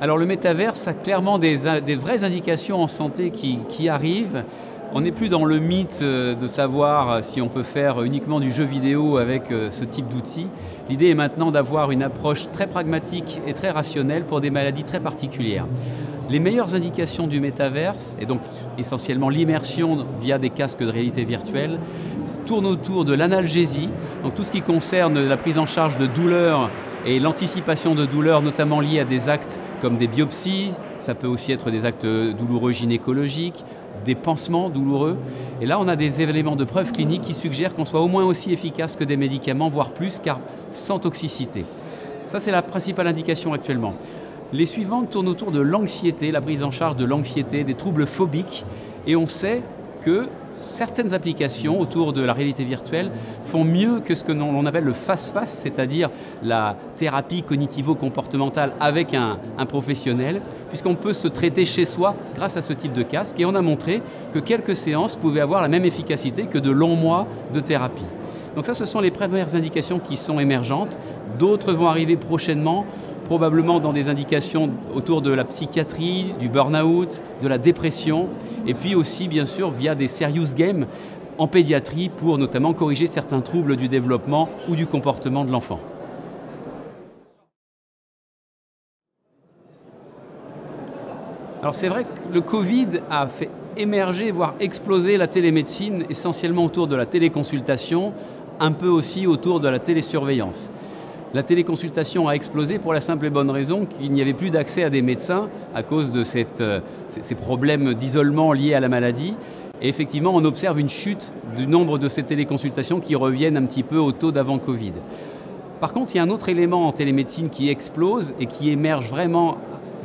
Alors le métaverse a clairement des vraies indications en santé qui arrivent. On n'est plus dans le mythe de savoir si on peut faire uniquement du jeu vidéo avec ce type d'outils. L'idée est maintenant d'avoir une approche très pragmatique et très rationnelle pour des maladies très particulières. Les meilleures indications du métaverse, et donc essentiellement l'immersion via des casques de réalité virtuelle, tournent autour de l'analgésie, donc tout ce qui concerne la prise en charge de douleurs et l'anticipation de douleurs, notamment liées à des actes comme des biopsies, ça peut aussi être des actes douloureux gynécologiques, des pansements douloureux. Et là, on a des éléments de preuve clinique qui suggèrent qu'on soit au moins aussi efficace que des médicaments, voire plus, car sans toxicité. Ça, c'est la principale indication actuellement. Les suivantes tournent autour de l'anxiété, la prise en charge de l'anxiété, des troubles phobiques. Et on sait que certaines applications autour de la réalité virtuelle font mieux que ce que l'on appelle le face-face, c'est-à-dire la thérapie cognitivo-comportementale avec un professionnel, puisqu'on peut se traiter chez soi grâce à ce type de casque. Et on a montré que quelques séances pouvaient avoir la même efficacité que de longs mois de thérapie. Donc ça, ce sont les premières indications qui sont émergentes. D'autres vont arriver prochainement, probablement dans des indications autour de la psychiatrie, du burn-out, de la dépression, et puis aussi bien sûr via des serious games en pédiatrie pour notamment corriger certains troubles du développement ou du comportement de l'enfant. Alors c'est vrai que le Covid a fait émerger, voire exploser la télémédecine, essentiellement autour de la téléconsultation, un peu aussi autour de la télésurveillance. La téléconsultation a explosé pour la simple et bonne raison qu'il n'y avait plus d'accès à des médecins à cause de ces problèmes d'isolement liés à la maladie. Et effectivement, on observe une chute du nombre de ces téléconsultations qui reviennent un petit peu au taux d'avant Covid. Par contre, il y a un autre élément en télémédecine qui explose et qui émerge vraiment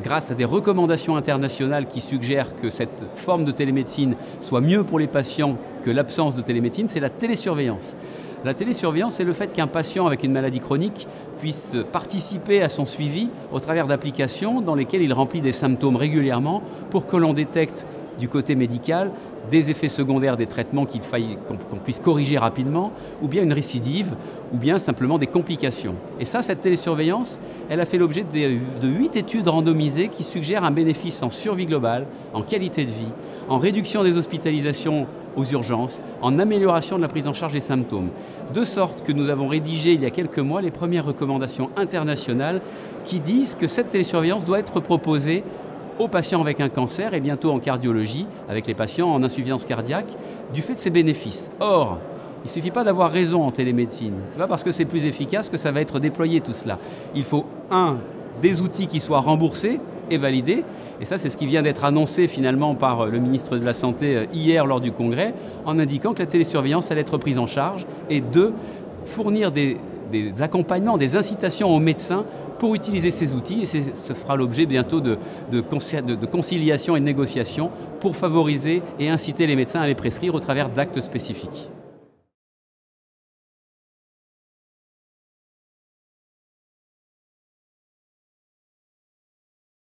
grâce à des recommandations internationales qui suggèrent que cette forme de télémédecine soit mieux pour les patients que l'absence de télémédecine, c'est la télésurveillance. La télésurveillance, c'est le fait qu'un patient avec une maladie chronique puisse participer à son suivi au travers d'applications dans lesquelles il remplit des symptômes régulièrement pour que l'on détecte du côté médical des effets secondaires des traitements qu'on puisse corriger rapidement, ou bien une récidive, ou bien simplement des complications. Et ça, cette télésurveillance, elle a fait l'objet de 8 études randomisées qui suggèrent un bénéfice en survie globale, en qualité de vie, en réduction des hospitalisations aux urgences, en amélioration de la prise en charge des symptômes. De sorte que nous avons rédigé il y a quelques mois les premières recommandations internationales qui disent que cette télésurveillance doit être proposée aux patients avec un cancer et bientôt en cardiologie, avec les patients en insuffisance cardiaque, du fait de ses bénéfices. Or, il ne suffit pas d'avoir raison en télémédecine. Ce n'est pas parce que c'est plus efficace que ça va être déployé tout cela. Il faut, des outils qui soient remboursés et validés. Et ça, c'est ce qui vient d'être annoncé finalement par le ministre de la Santé hier lors du congrès, en indiquant que la télésurveillance allait être prise en charge. Et deux, fournir des accompagnements, des incitations aux médecins pour utiliser ces outils, et ce fera l'objet bientôt de conciliation et de négociation pour favoriser et inciter les médecins à les prescrire au travers d'actes spécifiques.